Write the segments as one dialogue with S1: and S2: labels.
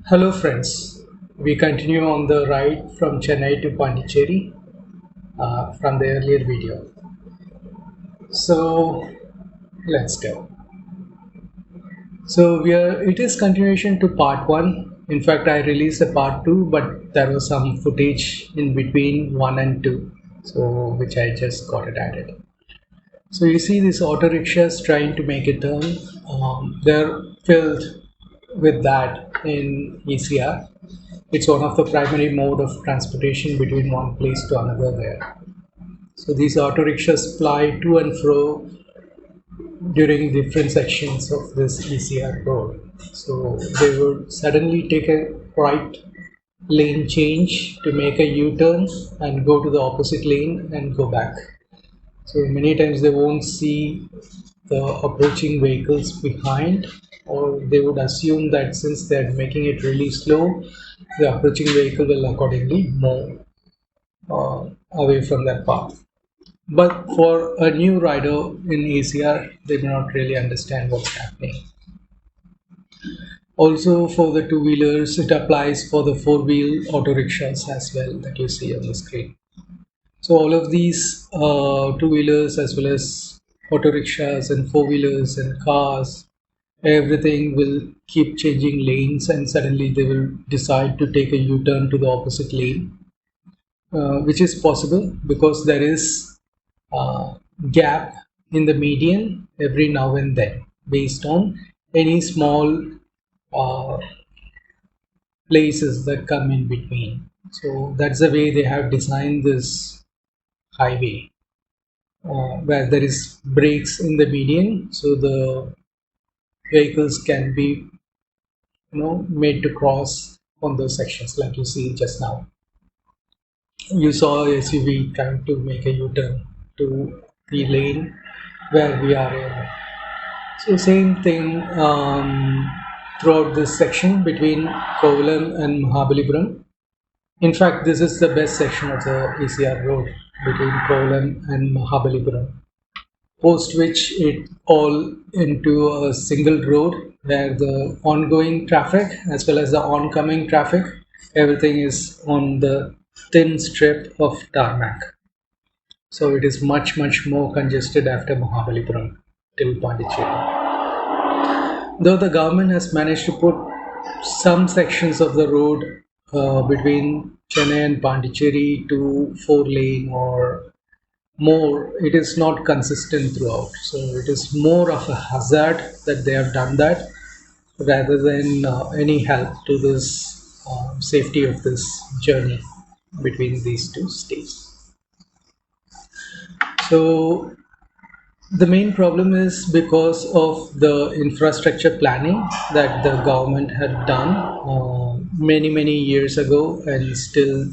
S1: Hello friends, we continue on the ride from Chennai to Pondicherry from the earlier video. So let's go. So it is continuation to part 1. In fact, I released a part 2, but there was some footage in between 1 and 2, so which I just got it added. So you see these auto rickshaws trying to make a turn. They're filled with that in ECR. It's one of the primary mode of transportation between one place to another there. So these auto rickshaws ply to and fro during different sections of this ECR road. So they would suddenly take a right lane change to make a U-turn and go to the opposite lane and go back. So many times they won't see the approaching vehicles behind, or they would assume that since they're making it really slow, the approaching vehicle will accordingly move away from that path. But for a new rider in ACR, they may not really understand what's happening. Also, for the two-wheelers, it applies for the four-wheel auto rickshaws as well that you see on the screen. So all of these two-wheelers as well as auto rickshaws and four-wheelers and cars, everything will keep changing lanes, and suddenly they will decide to take a U-turn to the opposite lane, which is possible because there is gap in the median every now and then based on any small uh, places that come in between. So that's the way they have designed this highway, where there is breaks in the median, so the vehicles can be made to cross on those sections like you see just now. You saw a SUV trying to make a U-turn to the lane where we are in. So same thing throughout this section between Kovalam and Mahabalipuram. In fact, this is the best section of the ECR road between Kovalam and Mahabalipuram. Post which it all into a single road where the ongoing traffic as well as the oncoming traffic, everything is on the thin strip of tarmac. So it is much more congested after Mahabalipuram till Pondicherry. Though the government has managed to put some sections of the road between Chennai and Pondicherry to four lane or more, it is not consistent throughout. So it is more of a hazard that they have done that rather than any help to this safety of this journey between these two states. So the main problem is because of the infrastructure planning that the government had done many years ago and still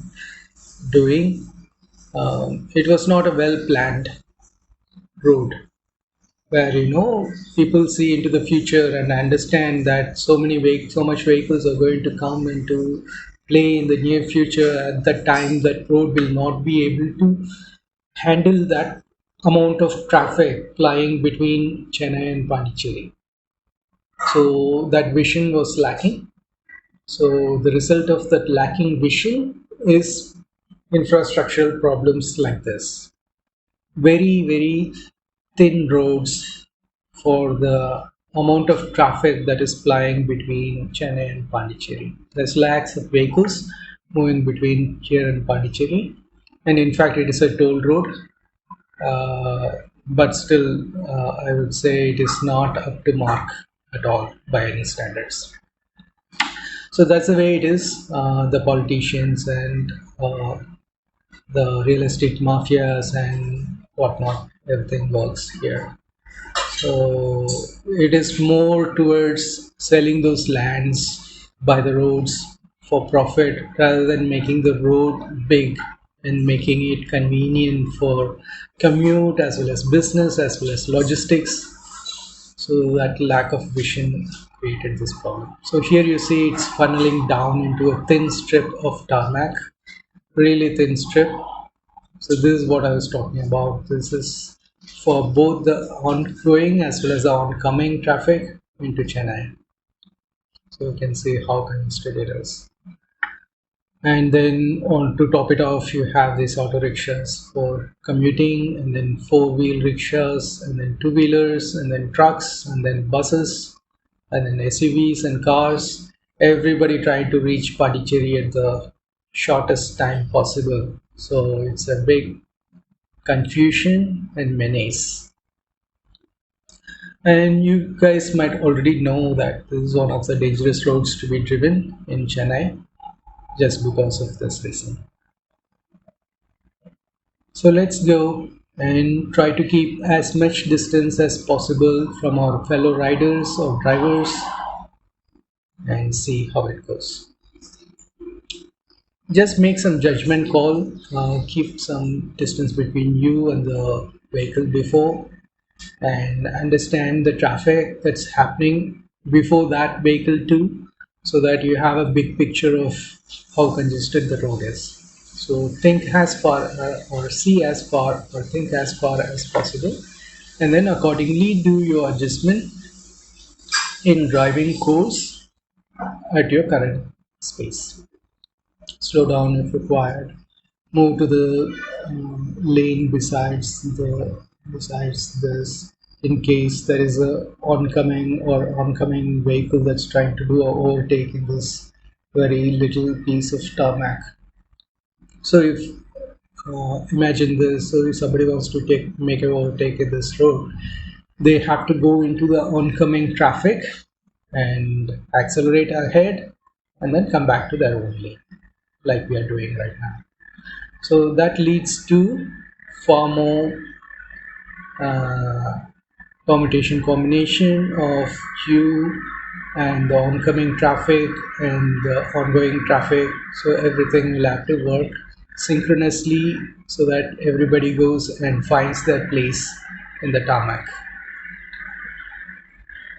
S1: doing. It was not a well planned road where people see into the future and understand that so much vehicles are going to come into play in the near future. At that time, that road will not be able to handle that amount of traffic flying between Chennai and Pondicherry. So that vision was lacking. So the result of that lacking vision is infrastructural problems like this. Very thin roads for the amount of traffic that is plying between Chennai and Pondicherry. There's lakhs of vehicles moving between here and Pondicherry, and in fact, it is a toll road. But still, I would say it is not up to mark at all by any standards. So that's the way it is. The politicians and the real estate mafias and whatnot, everything works here. So it is more towards selling those lands by the roads for profit rather than making the road big and making it convenient for commute as well as business as well as logistics. So that lack of vision created this problem. So here you see it's funneling down into a thin strip of tarmac, really thin strip. So this is what I was talking about. This is for both the ongoing as well as the oncoming traffic into Chennai. So you can see how congested it is. And then on to top it off, you have these auto rickshaws for commuting, and then four-wheel rickshaws, and then two-wheelers, and then trucks, and then buses, and then SUVs and cars. Everybody trying to reach Pondicherry at the shortest time possible. So it's a big confusion and menace. And you guys might already know that this is one of the dangerous roads to be driven in Chennai just because of this reason. So let's go and try to keep as much distance as possible from our fellow riders or drivers and see how it goes. Just make some judgment call, keep some distance between you and the vehicle before, and understand the traffic that's happening before that vehicle too, so that you have a big picture of how congested the road is. So think as far or see as far or think as far as possible, and then accordingly do your adjustment in driving course at your current space. Slow down if required, move to the lane besides this, in case there is a oncoming vehicle that's trying to do a overtake in this very little piece of tarmac. So if imagine this, so if somebody wants to make an overtake in this road, they have to go into the oncoming traffic and accelerate ahead and then come back to their own lane, like we are doing right now. So that leads to far more uh, permutation combination of you and the oncoming traffic and the ongoing traffic. So everything will have to work synchronously so that everybody goes and finds their place in the tarmac.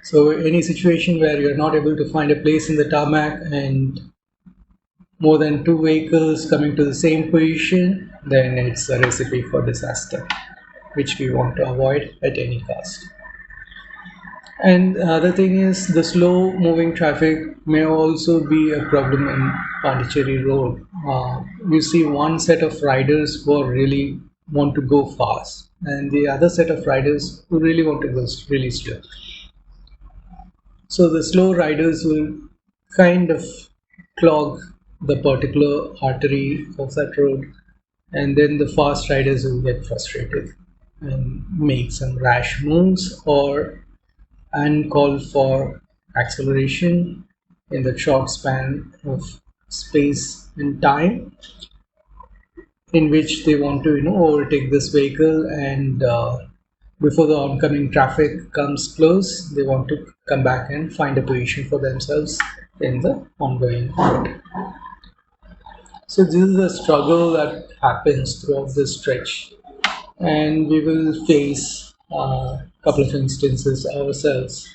S1: So any situation where you're not able to find a place in the tarmac and more than two vehicles coming to the same position, then it's a recipe for disaster, which we want to avoid at any cost. And the other thing is the slow moving traffic may also be a problem in Pondicherry Road. You see one set of riders who really want to go fast, and the other set of riders who really want to go really slow. So the slow riders will kind of clog the particular artery of that road, and then the fast riders will get frustrated and make some rash moves or uncalled for acceleration in the short span of space and time in which they want to overtake this vehicle, and before the oncoming traffic comes close, they want to come back and find a position for themselves in the ongoing road. So this is a struggle that happens throughout this stretch, and we will face a couple of instances ourselves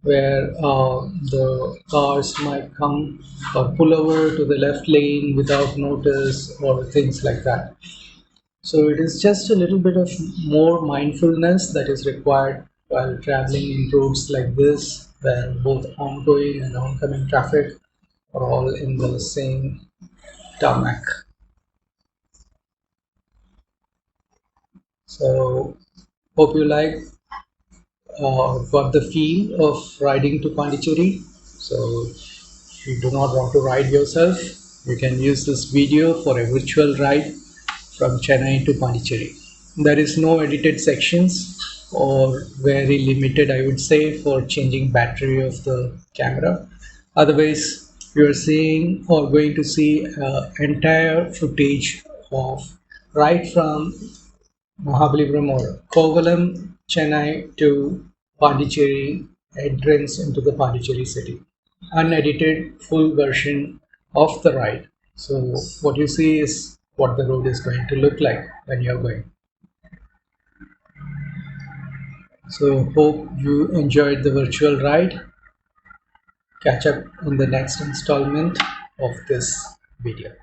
S1: where the cars might come or pull over to the left lane without notice or things like that. So it is just a little bit of more mindfulness that is required while traveling in roads like this, where both ongoing and oncoming traffic are all in the same tarmac. So hope you got the feel of riding to Pondicherry. So if you do not want to ride yourself, you can use this video for a virtual ride from Chennai to Pondicherry. There is no edited sections or very limited, I would say, for changing battery of the camera. Otherwise, you are seeing or going to see entire footage of right from Mahabalipuram or Kovalam, Chennai to Pondicherry entrance into the Pondicherry city. Unedited full version of the ride. So what you see is what the road is going to look like when you're going. So hope you enjoyed the virtual ride. Catch up in the next installment of this video.